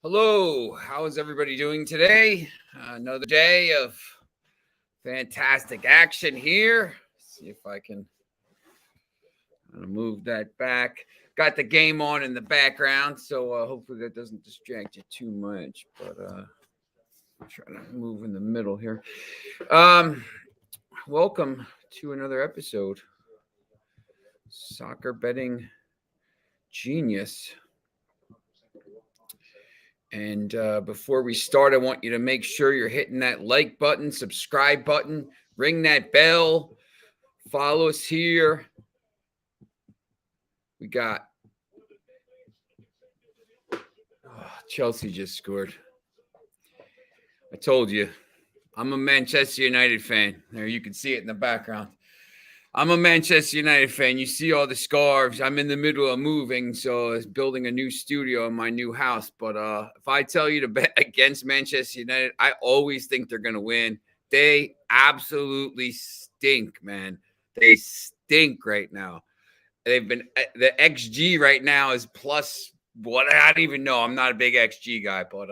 Hello, how is everybody doing today? Another day of fantastic action here. See if I can move that back. Got the game on in the background, so hopefully that doesn't distract you too much. But I'm trying to move in the middle here. Welcome to another episode. Soccer Betting Genius. And before we start, I want you to make sure you're hitting that like button, subscribe button, ring that bell, follow us here. We got Chelsea just scored. I told you, I'm a Manchester United fan. There, you can see it in the background. I'm a Manchester United fan. You see all the scarves. I'm in the middle of moving, so it's building a new studio in my new house. But if I tell you to bet against Manchester United, I always think they're going to win. They absolutely stink, man. They stink right now. They've been the XG right now is plus what I don't even know. I'm not a big XG guy, but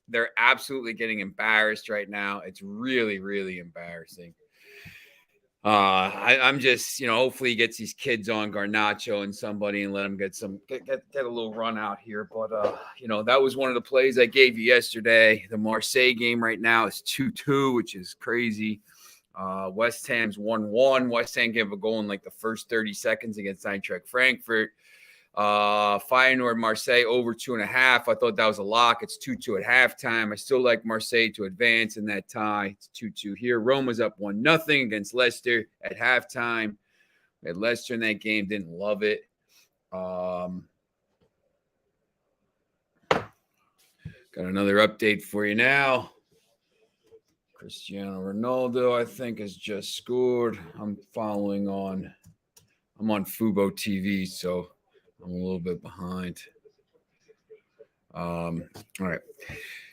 they're absolutely getting embarrassed right now. It's really, really embarrassing. I'm just, hopefully he gets these kids on Garnacho and somebody and let them get a little run out here. But, that was one of the plays I gave you yesterday. The Marseille game right now is 2-2, which is crazy. West Ham's 1-1. West Ham gave a goal in like the first 30 seconds against Eintracht Frankfurt. Feyenoord Marseille over 2.5. I thought that was a lock. It's 2-2 at halftime. I still like Marseille to advance in that tie. It's 2-2 here. Rome was up 1-0 against Leicester at halftime. We had Leicester in that game. Didn't love it. Got another update for you now. Cristiano Ronaldo, I think, has just scored. I'm on Fubo TV, so I'm a little bit behind. All right.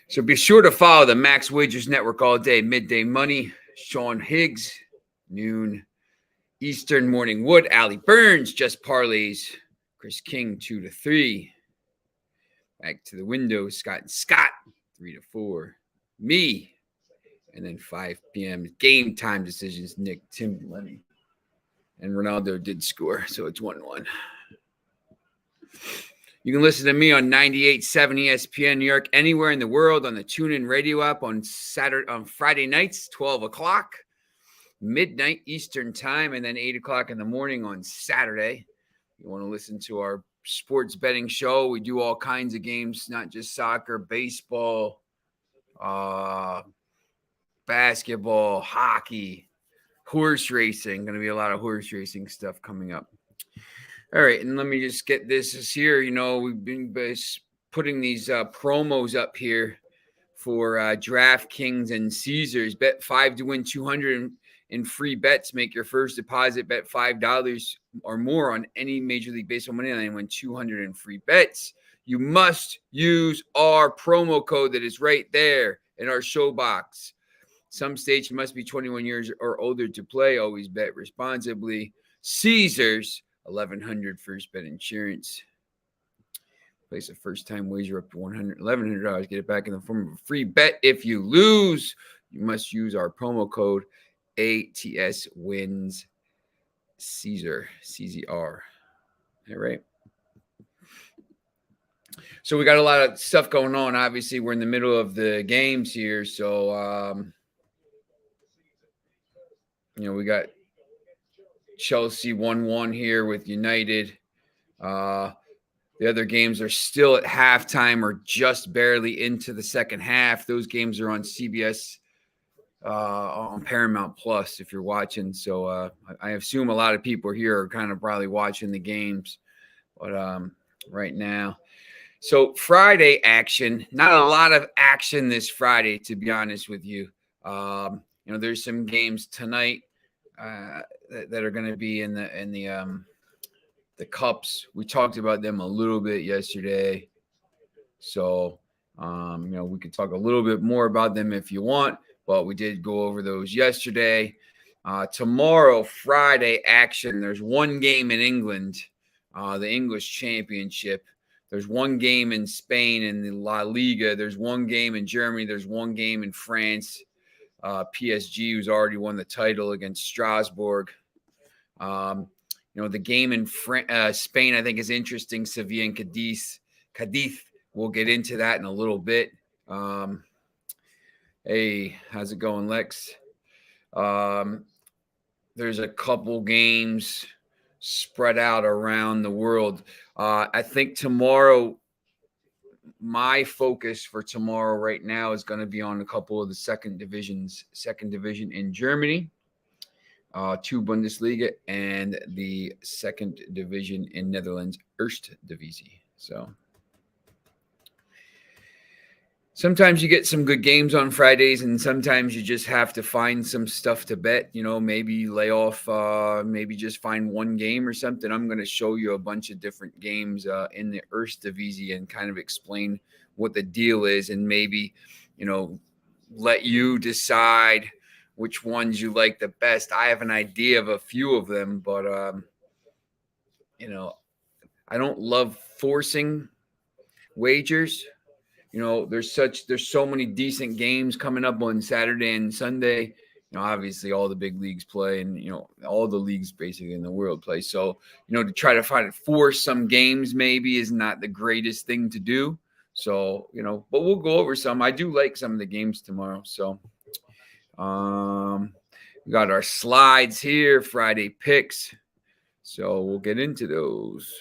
So be sure to follow the Max Wagers Network all day. Midday Money, Sean Higgs, noon Eastern, Morning Wood, Allie Burns, Just Parlays, Chris King, 2 to 3. Back to the window, Scott and Scott, 3 to 4. Me, and then 5 p.m. game time decisions, Nick, Tim, Lenny. And Ronaldo did score, so it's 1-1. You can listen to me on 98.7 ESPN New York, anywhere in the world on the TuneIn Radio app on Friday nights, 12 o'clock, midnight Eastern time, and then 8 o'clock in the morning on Saturday. You want to listen to our sports betting show. We do all kinds of games, not just soccer, baseball, basketball, hockey, horse racing. Going to be a lot of horse racing stuff coming up. All right, and let me just get this here. We've been putting these promos up here for DraftKings and Caesars. Bet 5 to win 200 in free bets. Make your first deposit. Bet $5 or more on any Major League Baseball Moneyline and win 200 in free bets. You must use our promo code that is right there in our show box. Some states you must be 21 years or older to play. Always bet responsibly. Caesars. 1,100 first bet insurance. Place a first-time wager up to $1,100. Get it back in the form of a free bet. If you lose, you must use our promo code ATS wins Caesar, CZR. All right. So we got a lot of stuff going on. Obviously, we're in the middle of the games here. So, we got Chelsea 1-1 here with United. The other games are still at halftime or just barely into the second half. Those games are on CBS, on Paramount Plus if you're watching. So I assume a lot of people here are kind of probably watching the games. But right now. So Friday action, not a lot of action this Friday, to be honest with you. There's some games tonight that are going to be in the cups. We talked about them a little bit yesterday, so we could talk a little bit more about them if you want, but we did go over those yesterday. Tomorrow, Friday action, there's one game in England, the English Championship. There's one game in Spain in the La Liga. There's one game in Germany. There's one game in France. PSG, who's already won the title against Strasbourg. The game in Spain, I think, is interesting. Sevilla and Cadiz. We'll get into that in a little bit. Hey, how's it going, Lex? There's a couple games spread out around the world. I think tomorrow, my focus for tomorrow right now is going to be on a couple of the second division in Germany, 2 Bundesliga, and the second division in Netherlands, Eredivisie. So sometimes you get some good games on Fridays, and sometimes you just have to find some stuff to bet. Maybe lay off, maybe just find one game or something. I'm going to show you a bunch of different games in the Eredivisie and kind of explain what the deal is, and maybe, let you decide which ones you like the best. I have an idea of a few of them, but, I don't love forcing wagers. There's so many decent games coming up on Saturday and Sunday. Obviously all the big leagues play, and all the leagues basically in the world play. So, to try to force some games maybe is not the greatest thing to do. So, but we'll go over some. I do like some of the games tomorrow. So, we got our slides here, Friday picks. So we'll get into those.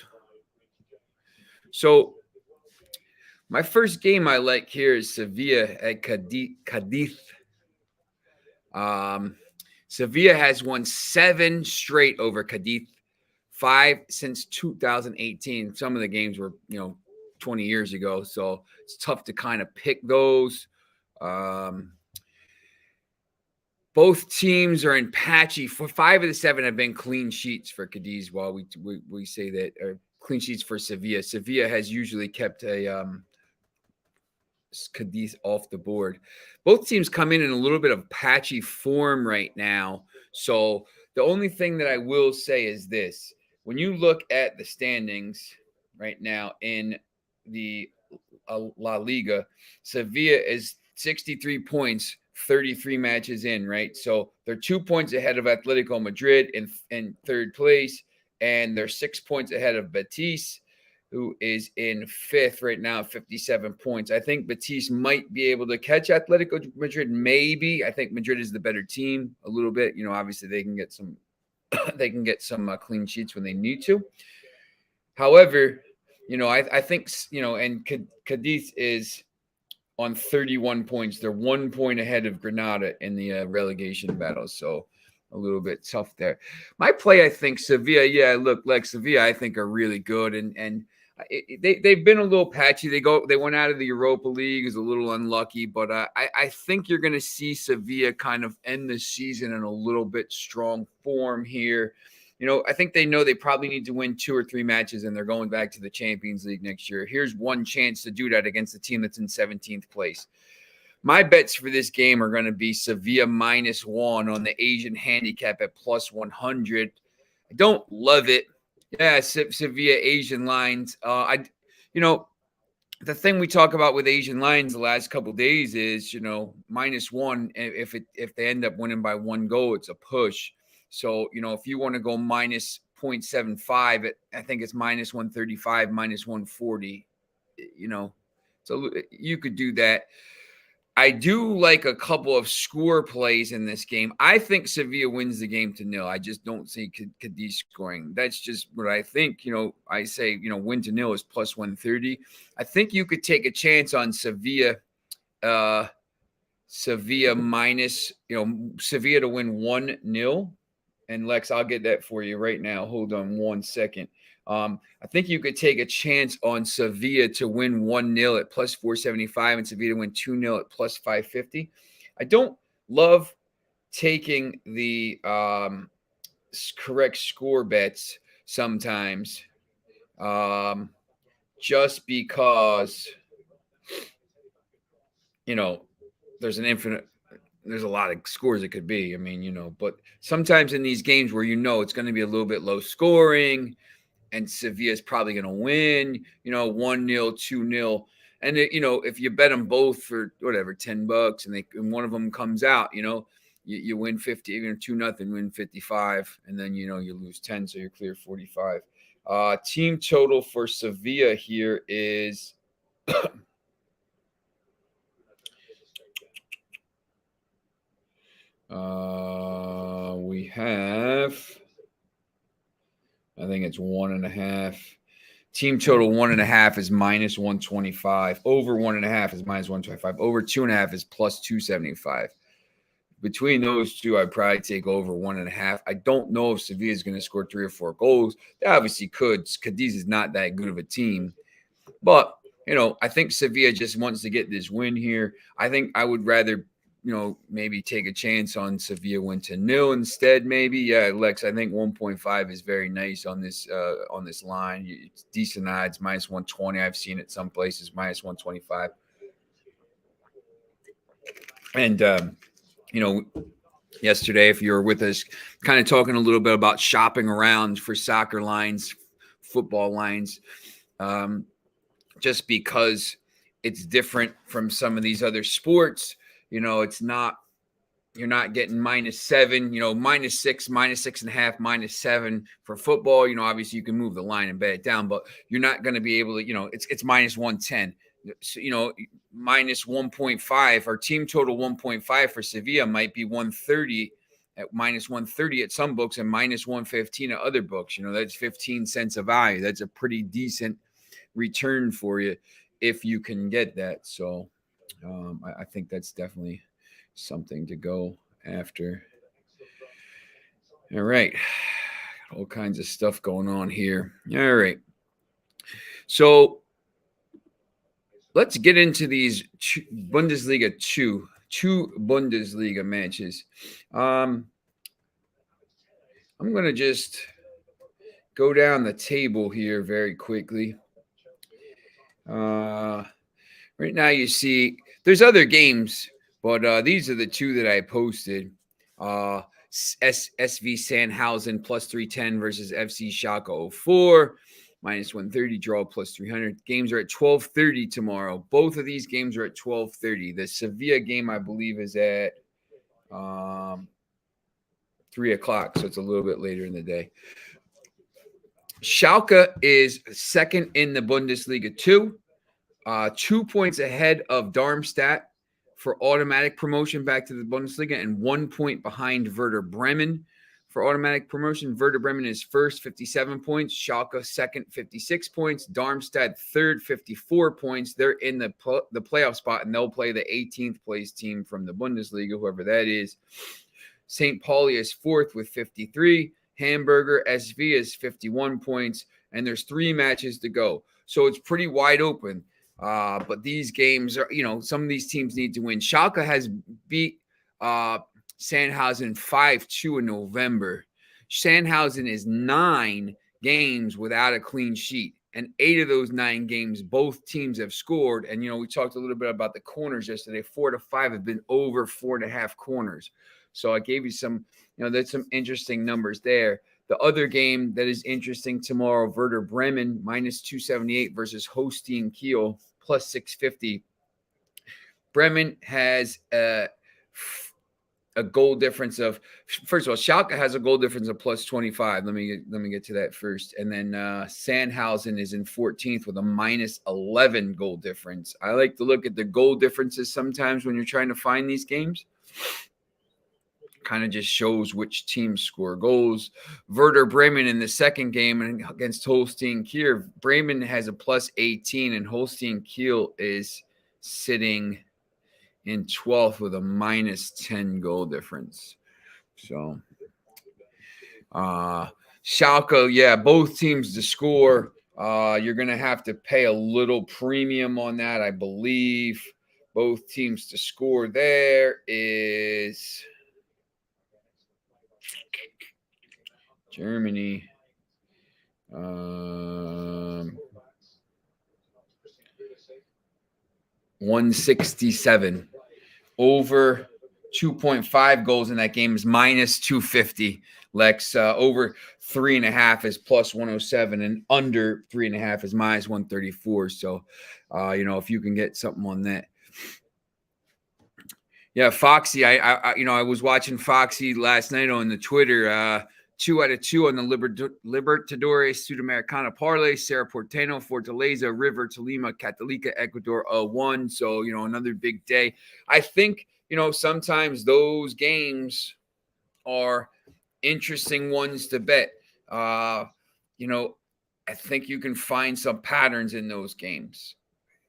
So my first game I like here is Sevilla at Cadiz. Sevilla has won 7 straight over Cadiz, 5 since 2018. Some of the games were, 20 years ago, so it's tough to kind of pick those. Both teams are in patchy. For 5 of the 7 have been clean sheets for Cadiz, while we say that, or clean sheets for Sevilla. Sevilla has usually kept Cadiz off the board. Both teams come in a little bit of patchy form right now. So the only thing that I will say is this. When you look at the standings right now in the La Liga, Sevilla is 63 points, 33 matches in, right? So they're 2 points ahead of Atletico Madrid in third place, and they're 6 points ahead of Betis, who is in 5th right now, 57 points. I think Betis might be able to catch Atletico Madrid. Maybe. I think Madrid is the better team a little bit. Obviously they can get some clean sheets when they need to. However, I think, and Cadiz is on 31 points. They're 1 point ahead of Granada in the relegation battle. So a little bit tough there. My play, I think Sevilla. Yeah, look, like Sevilla, I think are really good, and they've been a little patchy. They went out of the Europa League, is a little unlucky, but I think you're going to see Sevilla kind of end the season in a little bit strong form here. I think they know they probably need to win 2 or 3 matches, and they're going back to the Champions League next year. Here's one chance to do that against a team that's in 17th place. My bets for this game are going to be Sevilla -1 on the Asian handicap at +100. I don't love it. Yeah, Sevilla Asian lines. The thing we talk about with Asian lines the last couple of days is, -1. If they end up winning by 1 goal, it's a push. So, if you want to go minus 0.75, I think it's -135, -140. So you could do that. I do like a couple of score plays in this game. I think Sevilla wins the game to 0. I just don't see Cadiz scoring. That's just what I think. I say, win to 0 is +130. I think you could take a chance on Sevilla. Sevilla minus, Sevilla to win 1-0. And Lex, I'll get that for you right now. Hold on 1 second. I think you could take a chance on Sevilla to win 1-0 at +475 and Sevilla to win 2-0 at +550. I don't love taking the correct score bets sometimes, just because, there's a lot of scores it could be. But sometimes in these games where it's going to be a little bit low scoring, and Sevilla is probably going to win, 1-0, 2-0. And, if you bet them both for whatever, $10 and one of them comes out, you win 50, 2-0, win 55. And then, you lose 10. So you're clear 45. Team total for Sevilla here is we have, I think it's 1.5. Team total 1.5 is minus 125. Over 1.5 is minus 125. Over 2.5 is plus 275. Between those two, I'd probably take over 1.5. I don't know if Sevilla is going to score 3 or 4 goals. They obviously could. Cadiz is not that good of a team. But, I think Sevilla just wants to get this win here. I think I would rather, maybe take a chance on Sevilla win to 0 instead. Maybe, yeah, Lex. I think 1.5 is very nice on this line. It's decent odds, minus 120. I've seen it some places minus 125. And yesterday, if you were with us, kind of talking a little bit about shopping around for soccer lines, football lines, just because it's different from some of these other sports. It's not, you're not getting -7, -6, -6.5, -7 for football. Obviously you can move the line and bet it down, but you're not going to be able to, it's minus 110. So, minus 1.5 or team total 1.5 for Sevilla might be 130 at minus 130 at some books and minus 115 at other books. That's 15 cents of value. That's a pretty decent return for you if you can get that. So I think that's definitely something to go after. All right. All kinds of stuff going on here. All right. So let's get into these Bundesliga two Bundesliga matches. I'm going to just go down the table here very quickly. Right now you see there's other games, but these are the two that I posted. SV Sandhausen plus 310 versus FC Schalke 04. Minus 130, draw plus 300. Games are at 12:30 tomorrow. Both of these games are at 12:30. The Sevilla game, I believe, is at 3 o'clock, so it's a little bit later in the day. Schalke is second in the Bundesliga 2. 2 points ahead of Darmstadt for automatic promotion back to the Bundesliga and 1 point behind Werder Bremen for automatic promotion. Werder Bremen is first, 57 points. Schalke second, 56 points. Darmstadt third, 54 points. They're in the playoff spot, and they'll play the 18th place team from the Bundesliga, whoever that is. St. Pauli is fourth with 53. Hamburger SV is 51 points, and there's 3 matches to go. So it's pretty wide open. But these games are, some of these teams need to win. Schalke has beat Sandhausen 5-2 in November. Sandhausen is 9 games without a clean sheet. And 8 of those 9 games, both teams have scored. And, we talked a little bit about the corners yesterday. 4 to 5 have been over 4.5 corners. So I gave you some, there's some interesting numbers there. The other game that is interesting tomorrow, Werder Bremen, minus 278 versus Holstein Kiel, plus 650. Bremen has a goal difference of, first of all, Schalke has a goal difference of plus 25. Let me get to that first. And then Sandhausen is in 14th with a minus 11 goal difference. I like to look at the goal differences sometimes when you're trying to find these games. Kind of just shows which teams score goals. Werder Bremen in the second game against Holstein Kiel, Bremen has a plus 18 and Holstein Kiel is sitting in 12th with a minus 10 goal difference. So Schalke, yeah, both teams to score. You're going to have to pay a little premium on that, I believe. Both teams to score there is Germany. 167 over 2.5 goals in that game is minus 250. Lex, over 3.5 is plus 107, and under 3.5 is minus 134. So, if you can get something on that. Yeah, Foxy. I was watching Foxy last night on the Twitter. 2 out of 2 on the Libertadores Sudamericana parlay. Cerro Porteño, Fortaleza, River, Tolima, Catolica, Ecuador, 1. So, another big day. I think, sometimes those games are interesting ones to bet. I think you can find some patterns in those games.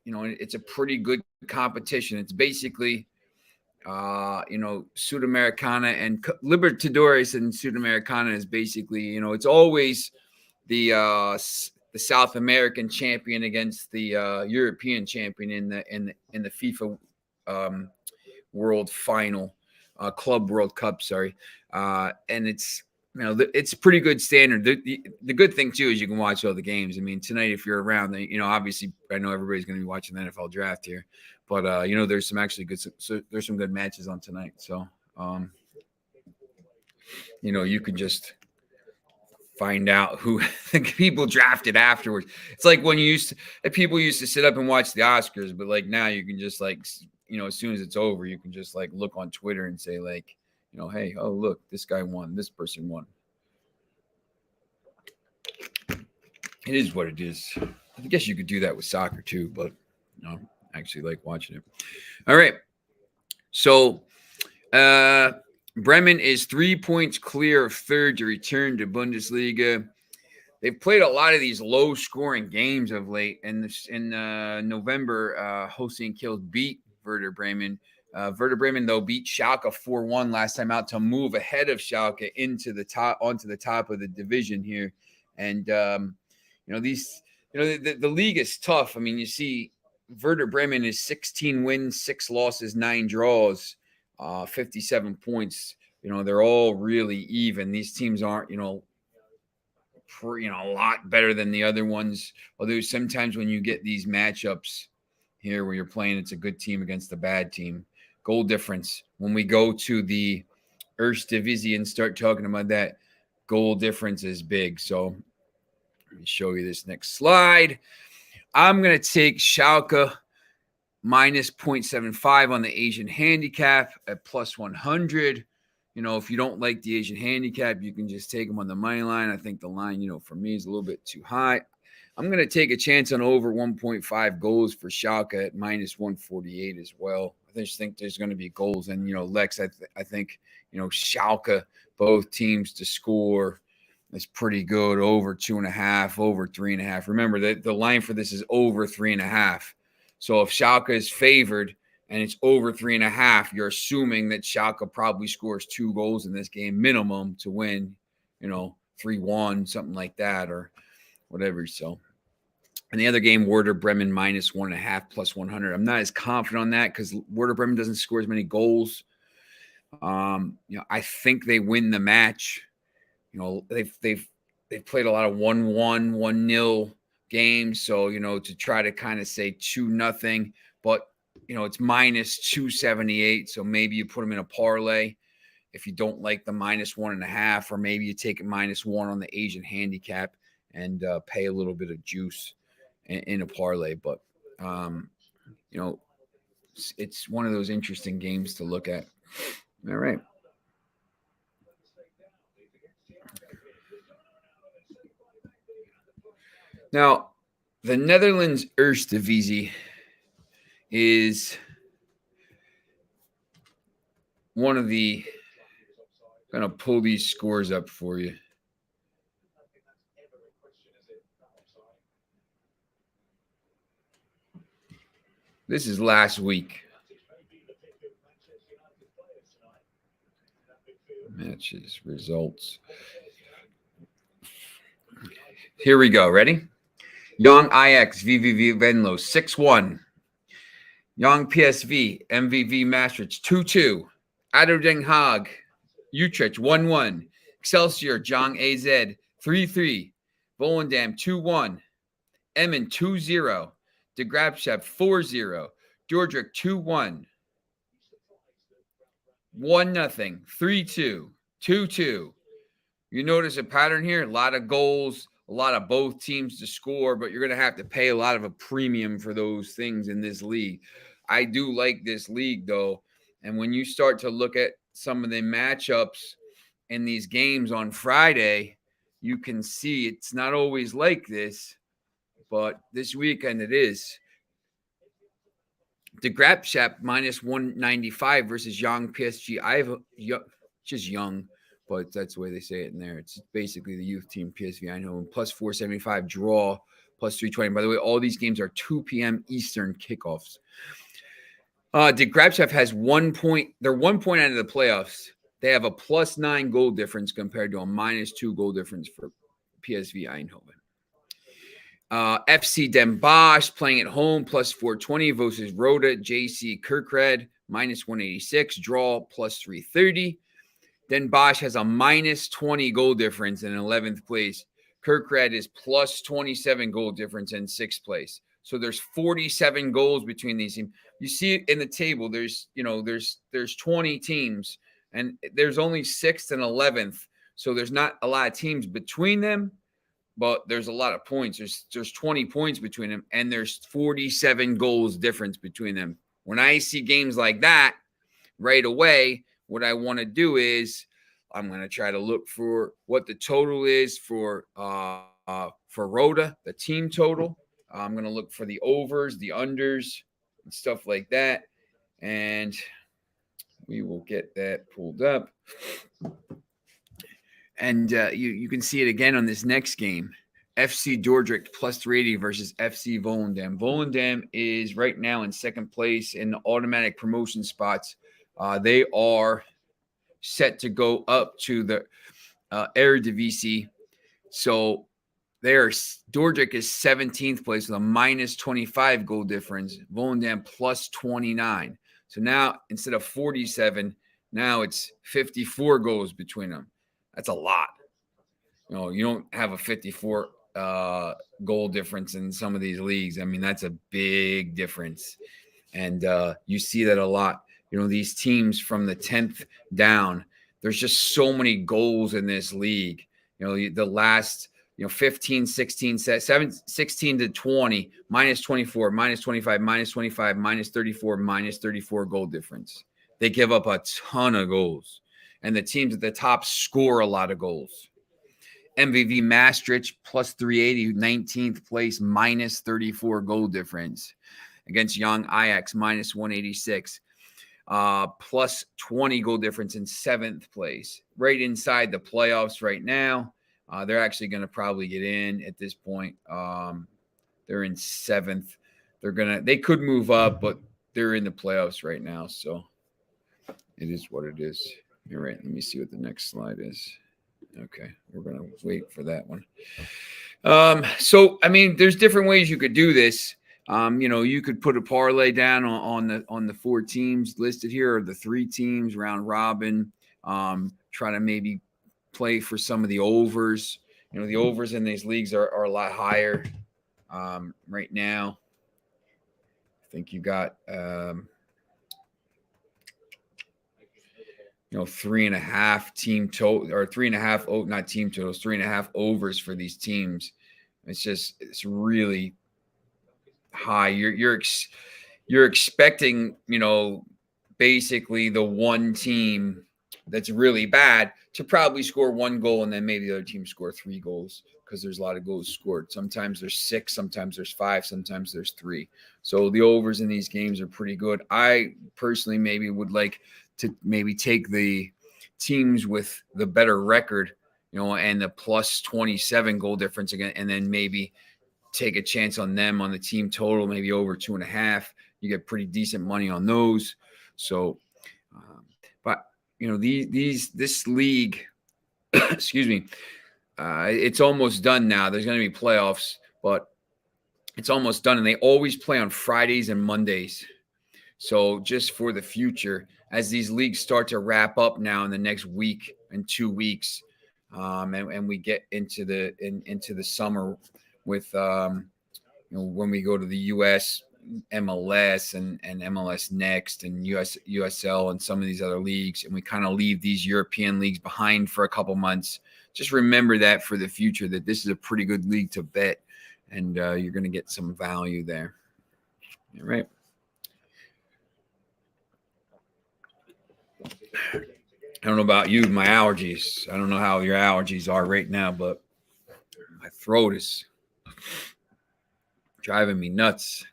It's a pretty good competition. It's basically Sudamericana and Libertadores and Sudamericana is basically, it's always the South American champion against the European champion in the FIFA World Final, Club World Cup. Sorry, and it's it's pretty good standard. The good thing too is you can watch all the games. I mean, tonight if you're around, obviously I know everybody's going to be watching the NFL draft here. But there's some actually good. So there's some good matches on tonight. So, you can just find out who the people drafted afterwards. It's like when people used to sit up and watch the Oscars, but like now you can just as soon as it's over, you can just look on Twitter and say hey, oh look, this guy won, this person won. It is what it is. I guess you could do that with soccer too, but actually like watching it. All right. So Bremen is 3 points clear of third to return to Bundesliga. They've played a lot of these low-scoring games of late. And in November, Holstein Kiel beat Werder Bremen. Werder Bremen, though, beat Schalke 4-1 last time out to move ahead of Schalke onto the top of the division here. And the league is tough. I mean, you see Werder Bremen is 16 wins, 6 losses, 9 draws, 57 points. They're all really even. These teams aren't, a lot better than the other ones. Although sometimes when you get these matchups here where you're playing, it's a good team against a bad team. Goal difference. When we go to the Eredivisie and start talking about that, goal difference is big. So let me show you this next slide. I'm going to take Schalke minus 0.75 on the Asian handicap at plus 100. If you don't like the Asian handicap, you can just take them on the money line. I think the line, for me is a little bit too high. I'm going to take a chance on over 1.5 goals for Schalke at minus 148 as well. I just think there's going to be goals. And, Lex, I think, Schalke, both teams to score is pretty good. Over 2.5, over 3.5. Remember that the line for this is over 3.5. So if Schalke is favored and it's over 3.5, you're assuming that Schalke probably scores 2 goals in this game minimum to win, 3-1, something like that, or whatever. So, and the other game, Werder Bremen minus 1.5 plus 100. I'm not as confident on that because Werder Bremen doesn't score as many goals. I think they win the match. They've played a lot of 1-1, 1-0 games. So, to try to kind of say 2-0, but, it's minus 278. So maybe you put them in a parlay if you don't like the minus 1.5, or maybe you take it minus 1 on the Asian handicap and pay a little bit of juice in a parlay. But, it's one of those interesting games to look at. All right. Now, the Netherlands Eredivisie is one of the – I'm going to pull these scores up for you. This is last week. Matches, results. Here we go. Ready? Young Ajax, VVV Venlo, 6-1. Young PSV, MVV Maastricht, 2-2. ADO Den Haag, Utrecht, 1-1. Excelsior, Jong AZ, 3-3. Volendam, 2-1. Emmen, 2-0. De Graafschap, 4-0. Dordrecht, 2-1. 1-0, 3-2, 2-2. You notice a pattern here, a lot of goals, a lot of both teams to score, but you're going to have to pay a lot of a premium for those things in this league. I do like this league, though. And when you start to look at some of the matchups in these games on Friday, you can see it's not always like this, but this weekend it is. The DraftKings minus 195 versus Young PSG. Just Young, but that's the way they say it in there. It's basically the youth team PSV Eindhoven plus 475 draw plus 320. By the way, all these games are 2 p.m. Eastern kickoffs. The DraftKings has 1 point. They're 1 point out of the playoffs. They have a +9 goal difference compared to a -2 goal difference for PSV Eindhoven. FC Den Bosch playing at home plus 420 versus Roda JC Kerkrade minus 186, draw plus 330. Den Bosch has a -20 goal difference in 11th place. Kerkrade is plus 27 goal difference in 6th place. So there's 47 goals between these teams. You see it in the table. There's 20 teams, and there's only 6th and 11th. So there's not a lot of teams between them, but there's a lot of points. There's 20 points between them, and there's 47 goals difference between them. When I see games like that right away, what I want to do is I'm going to try to look for what the total is for Roda, the team total. I'm going to look for the overs, the unders, and stuff like that, and we will get that pulled up. And you can see it again on this next game. FC Dordrecht plus 380 versus FC Volendam. Volendam is right now in 2nd place in the automatic promotion spots. They are set to go up to the Eredivisie. So Dordrecht is 17th place with a -25 goal difference. Volendam plus 29. So now instead of 47, now it's 54 goals between them. That's a lot. You don't have a 54 goal difference in some of these leagues. I mean, that's a big difference. And you see that a lot. These teams from the 10th down, there's just so many goals in this league. The last, 15, 16, 7, 16 to 20, -24, -25, -25, -34, -34 goal difference. They give up a ton of goals. And the teams at the top score a lot of goals. MVV Maastricht plus 380, 19th place, -34 goal difference. Against Young Ajax, minus 186. Plus 20 goal difference in 7th place. Right inside the playoffs right now. They're actually going to probably get in at this point. They're in 7th. They could move up, but they're in the playoffs right now. So it is what it is. You're right. Let me see what the next slide is. Okay. We're going to wait for that one. So, I mean, there's different ways you could do this. You could put a parlay down on the 4 teams listed here, or the 3 teams round robin. Try to maybe play for some of the overs. The overs in these leagues are a lot higher right now. I think you got 3.5 team total, or 3.5 not team totals, 3.5 overs for these teams. It's really high. You're expecting, basically the one team that's really bad to probably score 1 goal, and then maybe the other team score 3 goals, because there's a lot of goals scored. Sometimes there's 6, sometimes there's 5, sometimes there's 3. So the overs in these games are pretty good. I personally maybe would like to maybe take the teams with the better record, and the plus 27 goal difference again, and then maybe take a chance on them on the team total, maybe over 2.5. You get pretty decent money on those. So, but this league, excuse me, it's almost done now. There's going to be playoffs, but it's almost done, and they always play on Fridays and Mondays. So just for the future, as these leagues start to wrap up now in the next week and 2 weeks, and we get into the summer with when we go to the U.S., MLS and MLS Next and USL and some of these other leagues, and we kind of leave these European leagues behind for a couple months. Just remember that for the future, that this is a pretty good league to bet, and you're going to get some value there. All right. I don't know about you, my allergies. I don't know how your allergies are right now, but my throat is driving me nuts.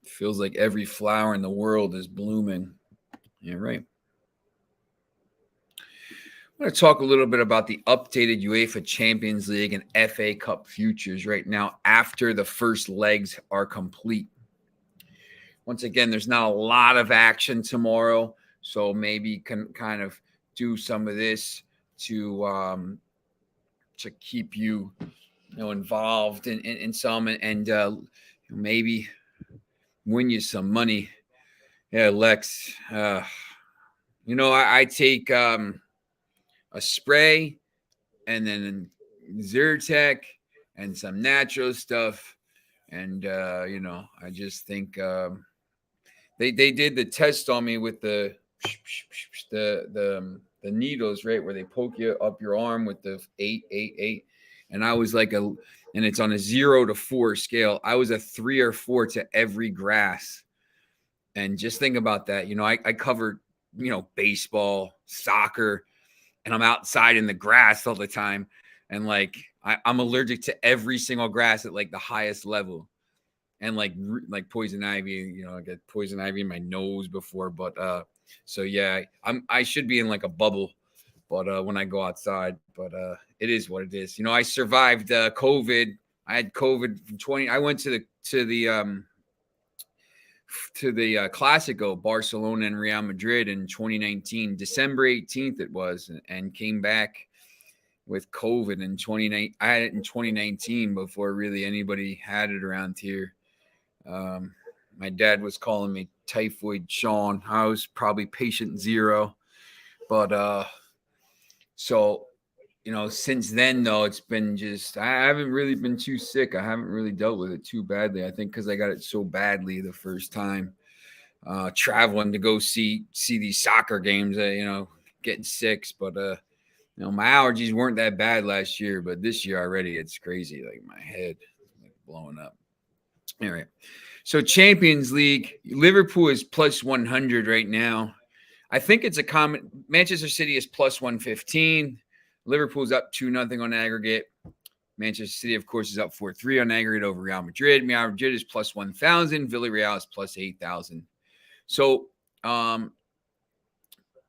It feels like every flower in the world is blooming. Yeah, right. I'm going to talk a little bit about the updated UEFA Champions League and FA Cup futures right now after the first legs are complete. Once again, there's not a lot of action tomorrow, so maybe can kind of do some of this to keep you, involved in some and maybe win you some money. Yeah, Lex. I take a spray and then Zyrtec and some natural stuff, and I just think they did the test on me with the needles, right, where they poke you up your arm with the 8, and I was like and it's on a 0 to 4 scale. I was a 3 or 4 to every grass. And just think about that. I covered, baseball, soccer, and I'm outside in the grass all the time. And like, I'm allergic to every single grass at like the highest level. And like poison ivy, I got poison ivy in my nose before, but so yeah, I should be in like a bubble, but when I go outside, but it is what it is. I survived COVID. I had COVID from 20. I went to the Clasico, Barcelona and Real Madrid in 2019, December 18th it was, and came back with COVID in 2019. I had it in 2019 before really anybody had it around here. My dad was calling me Typhoid Sean. I was probably patient 0, but so since then though, it's been just, I haven't really been too sick. I haven't really dealt with it too badly. I think because I got it so badly the first time, traveling to go see these soccer games, getting sick. But my allergies weren't that bad last year, but this year already it's crazy. Like my head like blowing up. All right. So Champions League, Liverpool is plus 100 right now. I think it's a common. Manchester City is plus 115. Liverpool's up 2-0 on aggregate. Manchester City, of course, is up 4-3 on aggregate over Real Madrid. Real Madrid is plus 1,000. Villarreal is plus 8,000. So,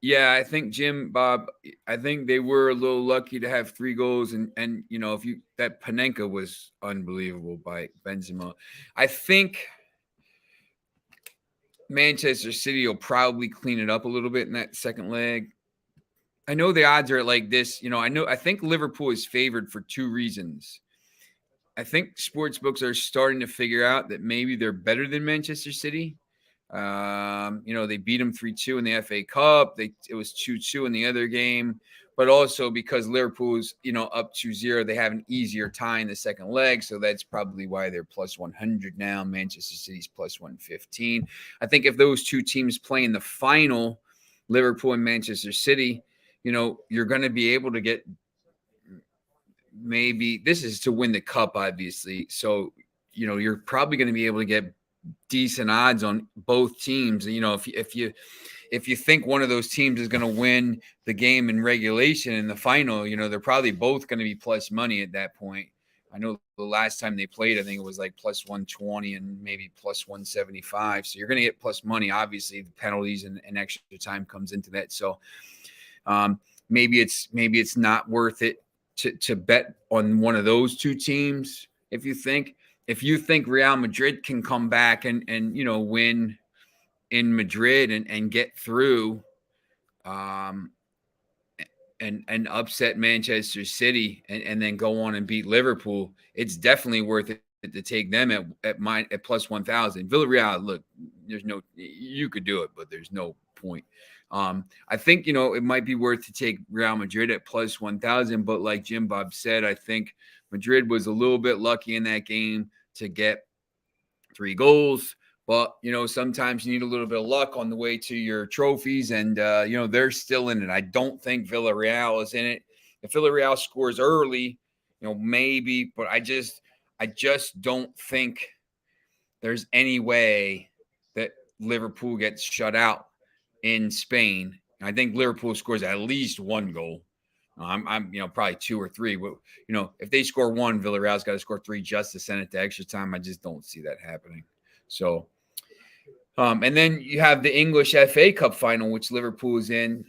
yeah, I think Jim, Bob, I think they were a little lucky to have 3 goals, and if that Panenka was unbelievable by Benzema. I think Manchester City will probably clean it up a little bit in that second leg. I know the odds are like this. I think Liverpool is favored for 2 reasons. I think sportsbooks are starting to figure out that maybe they're better than Manchester City. They beat them 3-2 in the FA Cup. It was 2-2 in the other game, but also because Liverpool's, up 2-0, they have an easier tie in the second leg. So that's probably why they're plus 100 now. Manchester City's plus 115. I think if those 2 teams play in the final, Liverpool and Manchester City, you're going to be able to get, maybe this is to win the cup, obviously. So, you're probably going to be able to get decent odds on both teams. If you think one of those teams is going to win the game in regulation in the final, they're probably both going to be plus money at that point. I know the last time they played, I think it was like plus 120 and maybe plus 175. So you're going to get plus money. Obviously, the penalties and extra time comes into that. So maybe it's not worth it to bet on one of those 2 teams. If you think Real Madrid can come back and win in Madrid and get through, and upset Manchester City and then go on and beat Liverpool, it's definitely worth it to take them at plus 1,000. Villarreal, look, you could do it, but there's no point. I think, it might be worth to take Real Madrid at plus 1,000, but like Jim Bob said, I think Madrid was a little bit lucky in that game to get 3 goals. But, sometimes you need a little bit of luck on the way to your trophies, and, they're still in it. I don't think Villarreal is in it. If Villarreal scores early, maybe, but I just don't think there's any way that Liverpool gets shut out in Spain. I think Liverpool scores at least one goal. I'm probably 2 or 3. But, if they score 1, Villarreal's got to score 3 just to send it to extra time. I just don't see that happening. So, and then you have the English FA Cup final, which Liverpool is in.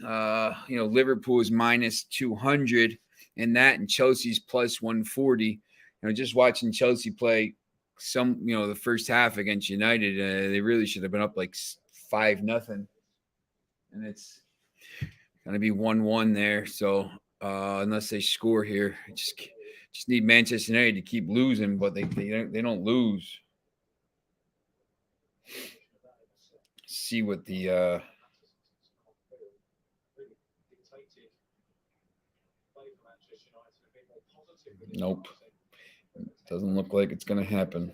Liverpool is minus 200 in that, and Chelsea's plus 140. Just watching Chelsea play the first half against United, they really should have been up like 5-0, and it's going to be 1-1 there. So unless they score here, just need Manchester United to keep losing, but they don't lose. See what the nope, doesn't look like it's going to happen.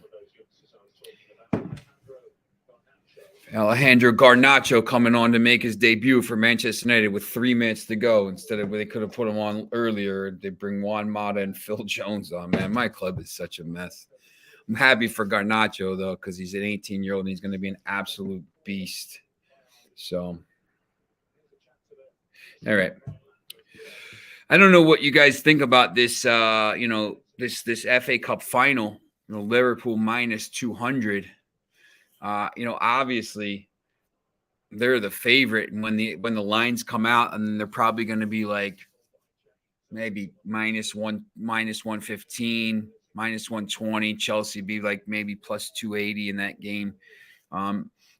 Alejandro Garnacho coming on to make his debut for Manchester United with 3 minutes to go instead of where they could have put him on earlier. They bring Juan Mata and Phil Jones on. Man, my club is such a mess. I'm happy for Garnacho, though, because he's an 18-year-old and he's going to be an absolute beast. So, all right. I don't know what you guys think about this, this FA Cup final, Liverpool minus 200. Obviously they're the favorite, and when the lines come out, and they're probably going to be like maybe minus 115, minus 120. Chelsea be like maybe plus 280 in that game.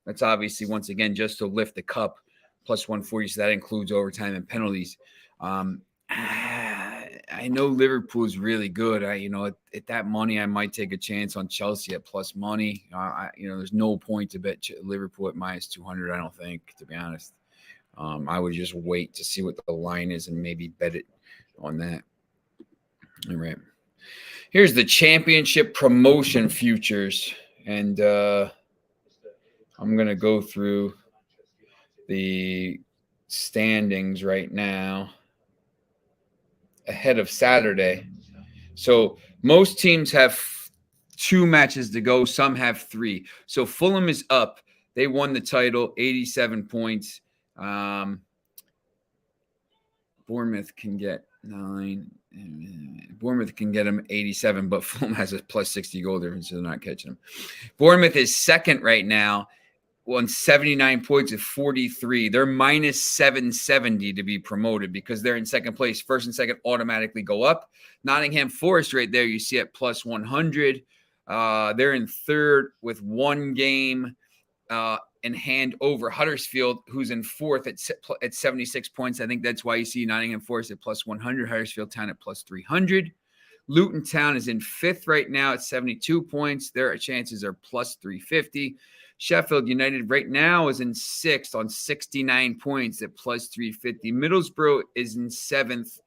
That's obviously, once again, just to lift the cup, plus 140. So that includes overtime and penalties. I know Liverpool is really good. At that money, I might take a chance on Chelsea at plus money. There's no point to bet Liverpool at minus 200, I don't think, to be honest. I would just wait to see what the line is and maybe bet it on that. All right. Here's the championship promotion futures. And I'm going to go through the standings right now ahead of Saturday. So most teams have 2 matches to go. Some have 3. So Fulham is up. They won the title, 87 points. Bournemouth can get 9. Bournemouth can get them 87, but Fulham has a plus 60 goal difference, so they're not catching them. Bournemouth is second right now, on 79 points at 43. They're minus 770 to be promoted because they're in second place. First and second automatically go up. Nottingham Forest right there, you see at plus 100. They're in third with 1 game in hand over Huddersfield, who's in fourth at 76 points. I think that's why you see Nottingham Forest at plus 100, Huddersfield Town at plus 300. Luton Town is in fifth right now at 72 points. Their chances are plus 350. Sheffield United right now is in sixth on 69 points at plus 350. Middlesbrough is in seventh.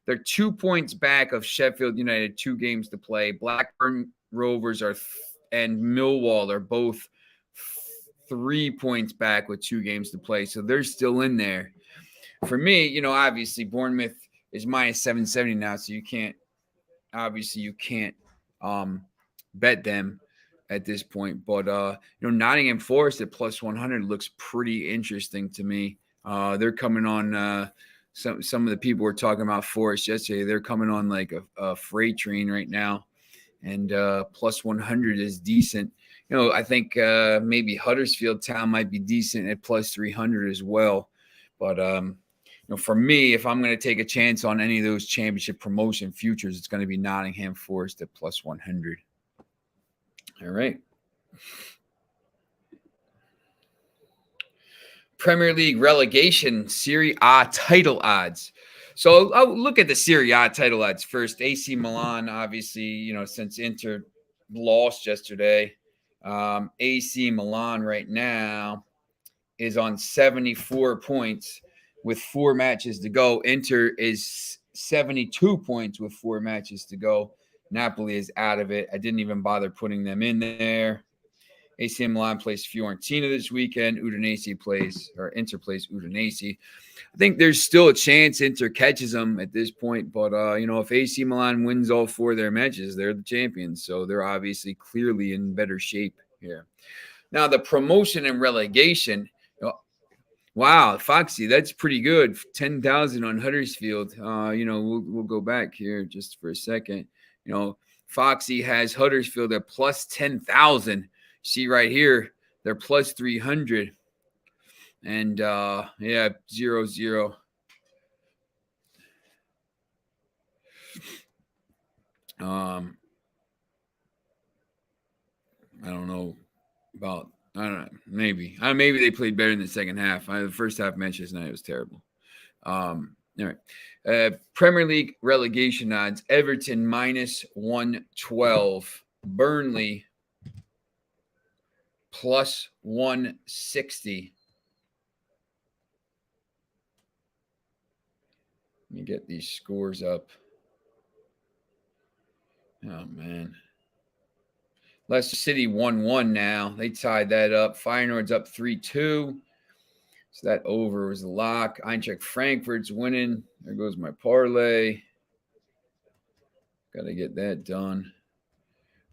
They're 2 points back of Sheffield United, 2 games to play. Blackburn Rovers and Millwall are both 3 points back with 2 games to play. So they're still in there. For me, obviously Bournemouth is minus 770 now, so you can't bet them at this point. But Nottingham Forest at plus 100 looks pretty interesting to me. They're coming on some of the people were talking about Forest yesterday. They're coming on like a freight train right now, and plus 100 is decent. I think maybe Huddersfield Town might be decent at plus 300 as well. But for me, if I'm going to take a chance on any of those championship promotion futures, it's going to be Nottingham Forest at plus 100. All right. Premier League relegation Serie A title odds. So I'll look at the Serie A title odds first. AC Milan, obviously, since Inter lost yesterday, AC Milan right now is on 74 points with 4 matches to go. Inter is 72 points with 4 matches to go. Napoli is out of it. I didn't even bother putting them in there. AC Milan plays Fiorentina this weekend. Inter plays Udinese. I think there's still a chance Inter catches them at this point, but if AC Milan wins all 4 of their matches, they're the champions, so they're obviously clearly in better shape here. Now, the promotion and relegation, wow, Foxy, that's pretty good. 10,000 on Huddersfield. We'll go back here just for a second. Foxy has Huddersfield at plus 10,000. See right here, they're plus 300. And 0-0. I don't know. Maybe they played better in the second half. The first half match tonight was terrible. All right. Premier League relegation odds: Everton minus 112, Burnley plus 160. Let me get these scores up. Oh man. Leicester City 1-1 now. They tied that up. Feyenoord's up 3-2. So that over was a lock. Eintracht Frankfurt's winning. There goes my parlay. Got to get that done.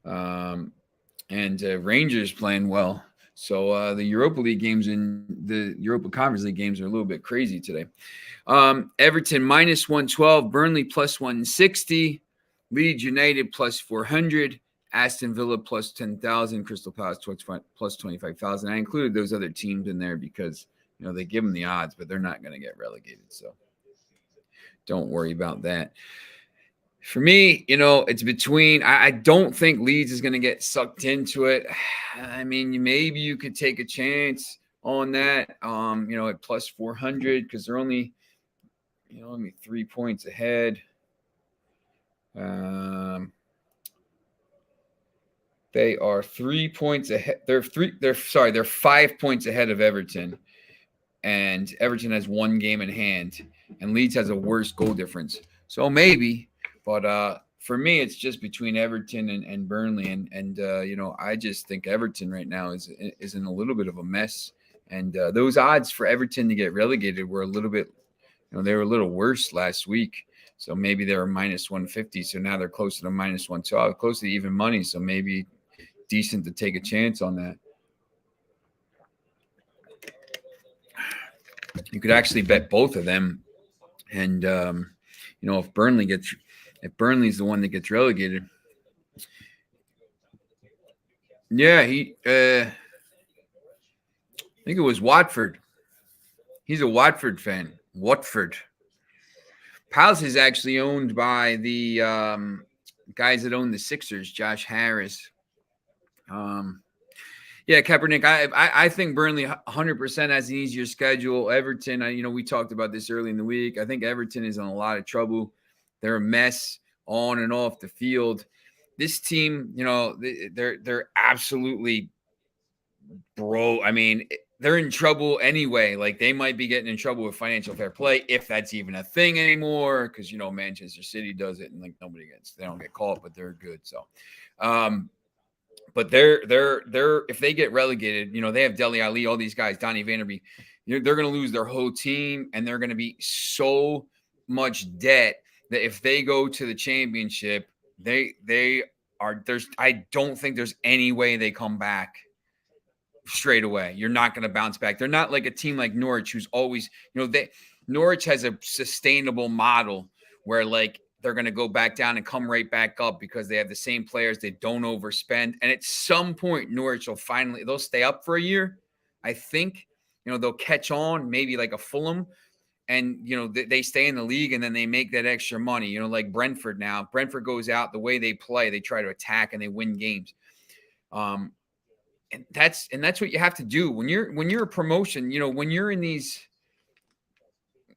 And Rangers playing well. So the Europa League games and the Europa Conference League games are a little bit crazy today. Everton minus 112. Burnley plus 160. Leeds United plus 400. Aston Villa plus 10,000, Crystal Palace plus 25,000. I included those other teams in there because, they give them the odds, but they're not going to get relegated. So don't worry about that. For me, it's between, I don't think Leeds is going to get sucked into it. I mean, maybe you could take a chance on that, at plus 400 because they're only 3 points ahead. They are 3 points ahead. They're 5 points ahead of Everton. And Everton has 1 game in hand. And Leeds has a worse goal difference. So maybe. But for me, it's just between Everton and Burnley. And I just think Everton right now is in a little bit of a mess. And those odds for Everton to get relegated were a little bit, they were a little worse last week. So maybe they were minus 150. So now they're closer to minus 112, close to even money. So maybe decent to take a chance on that. You could actually bet both of them. And, if Burnley's the one that gets relegated. Yeah, I think it was Watford. He's a Watford fan. Watford. Palace is actually owned by the guys that own the Sixers, Josh Harris. Kaepernick, I think Burnley 100% has an easier schedule. Everton, we talked about this early in the week. I think Everton is in a lot of trouble. They're a mess on and off the field. This team, they're absolutely they're in trouble anyway. Like they might be getting in trouble with financial fair play if that's even a thing anymore. Because Manchester City does it and they don't get caught, but they're good. So, but they're if they get relegated, they have Dele Alli, all these guys, Donny Van Der Beek, they're going to lose their whole team and they're going to be so much debt that if they go to the championship, I don't think there's any way they come back straight away. You're not going to bounce back. They're not like a team like Norwich, who's always, Norwich has a sustainable model where they're going to go back down and come right back up because they have the same players. They don't overspend. And at some point, Norwich they'll stay up for a year. I think, they'll catch on, maybe like a Fulham. And, they stay in the league and then they make that extra money, like Brentford now. Brentford goes out, the way they play, they try to attack and they win games. And that's what you have to do when you're a promotion, when you're in these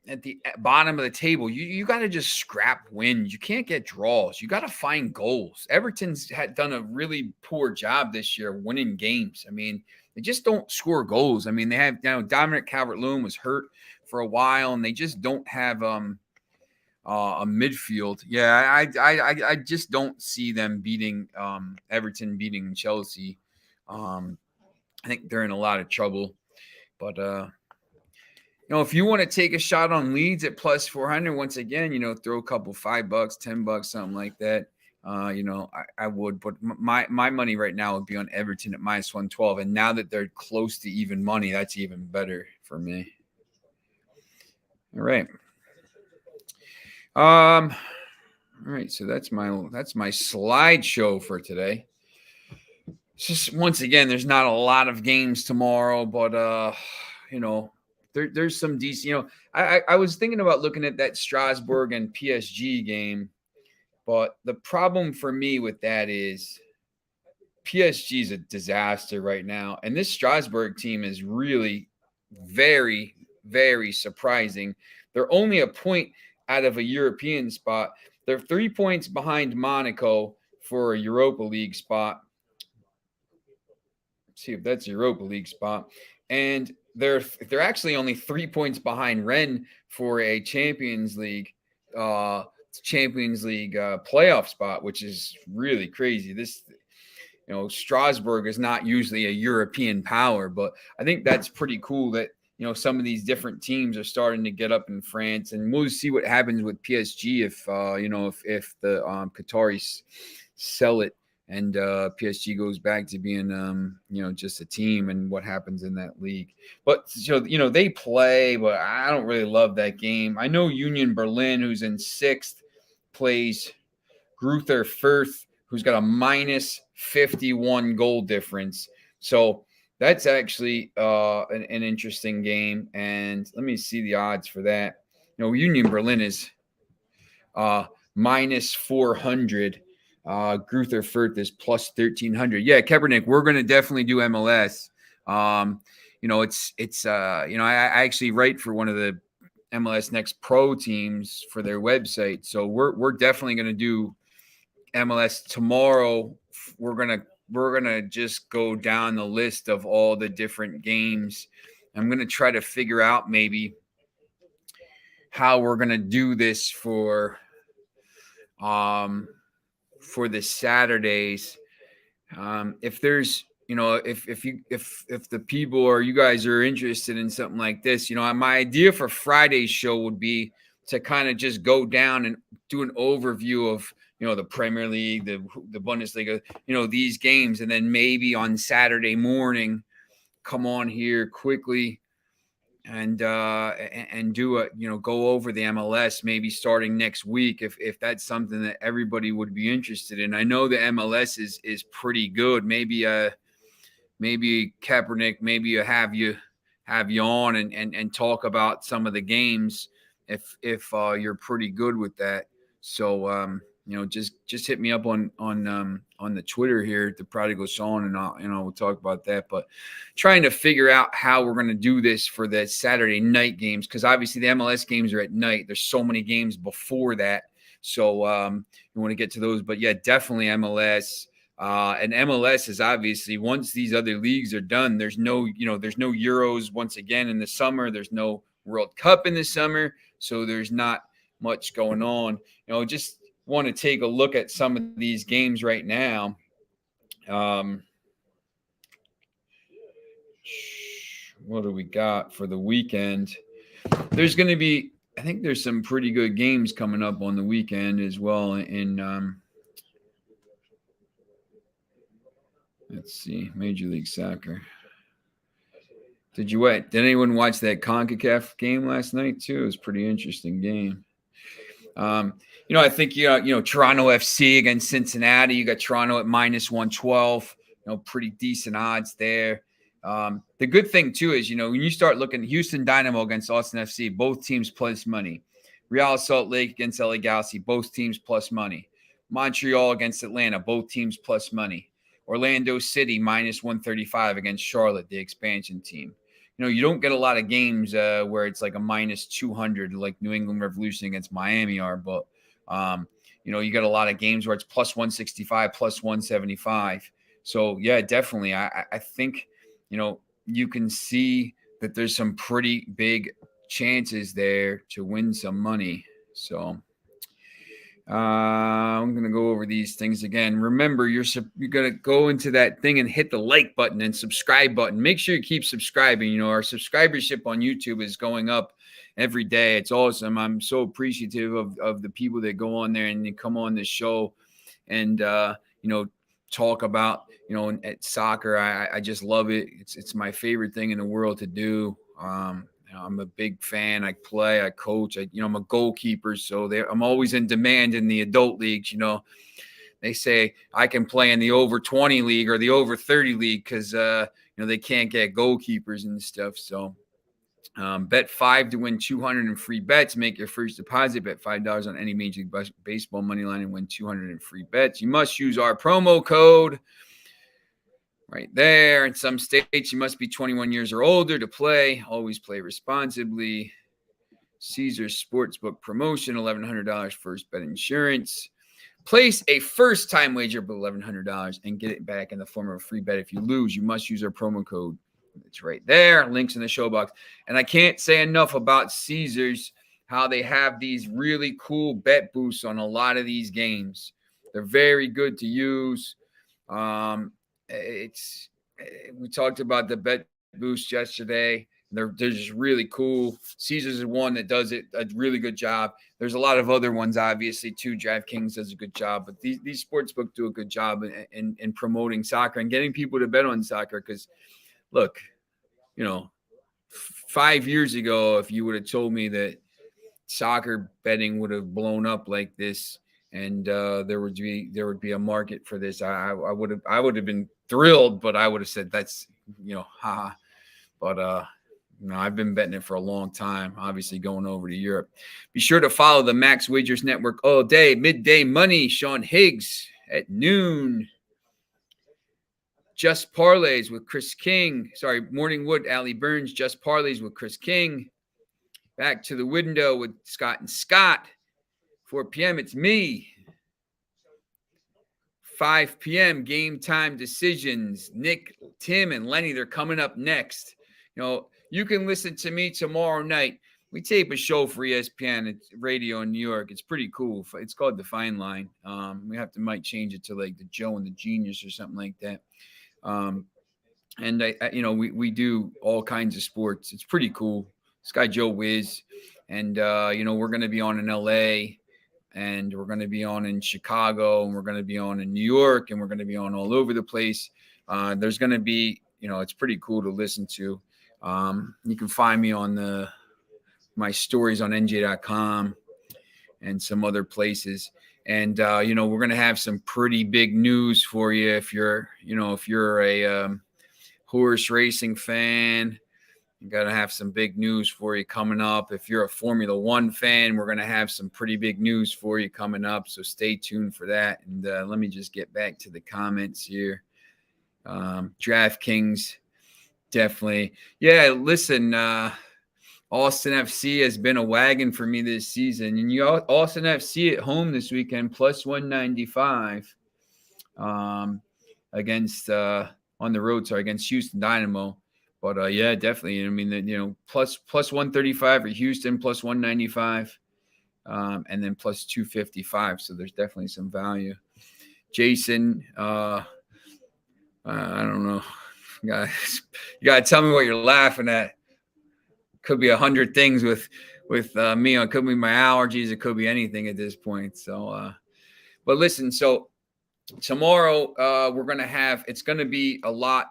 at the bottom of the table, you got to just scrap wins. You can't get draws. You got to find goals. Everton's had done a really poor job this year winning games. I mean, they just don't score goals. I mean, they have Dominic Calvert-Lewin was hurt for a while, and they just don't have a midfield. Yeah, I just don't see them beating Everton beating Chelsea. I think they're in a lot of trouble. But if you want to take a shot on Leeds at plus 400, once again, throw a couple $5, $10, something like that. I would, but my money right now would be on Everton at minus 112. And now that they're close to even money, that's even better for me. All right. All right. So that's my slideshow for today. It's just, once again, there's not a lot of games tomorrow, but there's some decent. I was thinking about looking at that Strasbourg and PSG game, but the problem for me with that is PSG is a disaster right now, and this Strasbourg team is really very, very surprising. They're only a point out of a European spot. They're 3 points behind Monaco for a Europa League spot. See if that's Europa League spot, and they're actually only 3 points behind Rennes for a Champions League playoff spot, which is really crazy. This, Strasbourg is not usually a European power, but I think that's pretty cool that some of these different teams are starting to get up in France, and we'll see what happens with PSG if the Qataris sell it. And PSG goes back to being, just a team, and what happens in that league. But, they play, but I don't really love that game. I know Union Berlin, who's in 6th, plays Greuther Fürth, who's got a minus 51 goal difference. So that's actually an interesting game. And let me see the odds for that. Union Berlin is minus 400. Greuther Fürth is plus 1,300. Yeah, Kaepernick, we're going to definitely do MLS. I actually write for one of the MLS Next Pro teams for their website. So we're definitely going to do MLS tomorrow. We're going to just go down the list of all the different games. I'm going to try to figure out maybe how we're going to do this for the Saturdays. If there's, if the people or you guys are interested in something like this, my idea for Friday's show would be to kind of just go down and do an overview of, the Premier League, the Bundesliga, these games. And then maybe on Saturday morning, come on here quickly and do a, go over the MLS, maybe starting next week, if that's something that everybody would be interested in. I know the MLS is pretty good. Maybe Kaepernick, maybe have you on and talk about some of the games if you're pretty good with that. So just hit me up on the Twitter here, the Prodigal Sean, and we'll talk about that. But trying to figure out how we're going to do this for the Saturday night games, because obviously the MLS games are at night. There's so many games before that, so you want to get to those. But yeah, definitely MLS. And MLS is obviously, once these other leagues are done, there's no Euros once again in the summer. There's no World Cup in the summer, so there's not much going on. Just want to take a look at some of these games right now. What do we got for the weekend? There's going to be, I think there's some pretty good games coming up on the weekend as well. In let's see, Major League Soccer. Did anyone watch that CONCACAF game last night too? It was a pretty interesting game. I think Toronto FC against Cincinnati. You got Toronto at minus 112. Pretty decent odds there. The good thing too is when you start looking, Houston Dynamo against Austin FC, both teams plus money. Real Salt Lake against LA Galaxy, both teams plus money. Montreal against Atlanta, both teams plus money. Orlando City minus 135 against Charlotte, the expansion team. You don't get a lot of games where it's like a minus 200, like New England Revolution against Miami are, but you get a lot of games where it's plus 165, plus 175. So yeah, definitely. I think, you can see that there's some pretty big chances there to win some money. So I'm going to go over these things again. Remember, you're going to go into that thing and hit the like button and subscribe button. Make sure you keep subscribing. You know, our subscribership on YouTube is going up every day. It's awesome. I'm so appreciative of the people that go on there and they come on this show and, you know, talk about, you know, at soccer. I just love it. It's my favorite thing in the world to do. I'm a big fan. I play, I coach, I'm a goalkeeper. So I'm always in demand in the adult leagues. You know, they say I can play in the over 20 league or the over 30 league because, they can't get goalkeepers and stuff. So bet $5 to win $200 in free bets. Make your first deposit. Bet $5 on any Major League Baseball money line and win $200 in free bets. You must use our promo code right there. In some states, you must be 21 years or older to play. Always play responsibly. Caesars Sportsbook promotion, $1,100 first bet insurance. Place a first-time wager of $1,100 and get it back in the form of a free bet. If you lose, you must use our promo code. It's right there. Links in the show box. And I can't say enough about Caesars, how they have these really cool bet boosts on a lot of these games. They're very good to use. We talked about the bet boost yesterday. They're just really cool. Caesars is one that does it a really good job. There's a lot of other ones, obviously, too. DraftKings does a good job, but these sportsbook do a good job in promoting soccer and getting people to bet on soccer. Because, look, 5 years ago, if you would have told me that soccer betting would have blown up like this, and there would be a market for this, I would have been thrilled, but I would have said that's haha. But I've been betting it for a long time, obviously going over to Europe. Be sure to follow the Max Wagers Network all day. Midday Money, Sean Higgs at noon. Just Parlays with Chris King. Sorry, Morning Wood, Allie Burns. Just Parlays with Chris King. Back to the window with Scott and Scott. 4 p.m. It's me. 5 p.m. Game Time Decisions. Nick, Tim, and Lenny, they're coming up next. You can listen to me tomorrow night. We tape a show for ESPN. It's radio in New York. It's pretty cool. It's called The Fine Line. We might change it to like the Joe and the Genius or something like that. And we do all kinds of sports. It's pretty cool. This guy Joe Wiz, and we're going to be on in LA, and we're going to be on in Chicago, and we're going to be on in New York, and we're going to be on all over the place. There's going to be, it's pretty cool to listen to. You can find me on my stories on NJ.com and some other places. And, we're going to have some pretty big news for you. If you're a horse racing fan, you got to have some big news for you coming up. If you're a Formula One fan, we're going to have some pretty big news for you coming up. So stay tuned for that. And let me just get back to the comments here. DraftKings, definitely. Yeah, listen, Austin FC has been a wagon for me this season. And Austin FC at home this weekend, plus 195 against on the road, against Houston Dynamo. But yeah, definitely. I mean, plus 135 for Houston, plus 195, and then plus 255. So there's definitely some value. Jason, I don't know. You gotta tell me what you're laughing at. Could be 100 things with me. It could be my allergies. It could be anything at this point. So, but listen. So tomorrow we're gonna have. It's gonna be a lot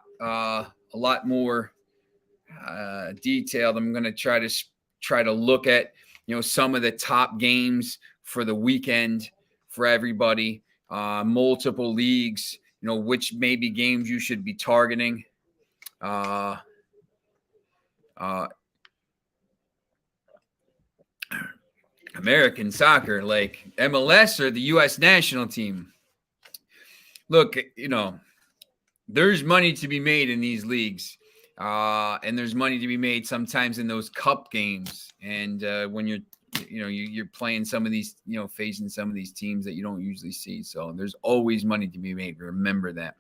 more detailed. I'm gonna try to look at some of the top games for the weekend for everybody. Multiple leagues. Which maybe games you should be targeting. American soccer, like MLS or the U.S. national team. Look, there's money to be made in these leagues, and there's money to be made sometimes in those cup games. And when you're playing some of these, facing some of these teams that you don't usually see. So there's always money to be made. Remember that.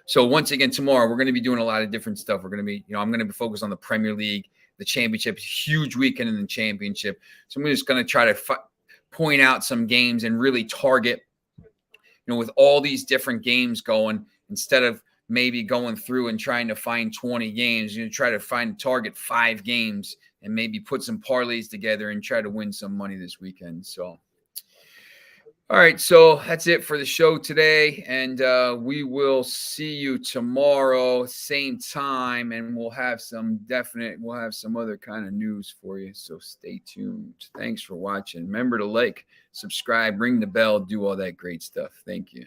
So once again, tomorrow we're going to be doing a lot of different stuff. We're going to be, I'm going to be focused on the Premier League, the championship, huge weekend in the championship. So I'm just going to try to point out some games and really target, with all these different games going, instead of maybe going through and trying to find 20 games, try to target 5 games and maybe put some parlays together and try to win some money this weekend. So, all right, so that's it for the show today, and we will see you tomorrow, same time, and we'll have some other kind of news for you. So stay tuned. Thanks for watching. Remember to like, subscribe, ring the bell, do all that great stuff. Thank you.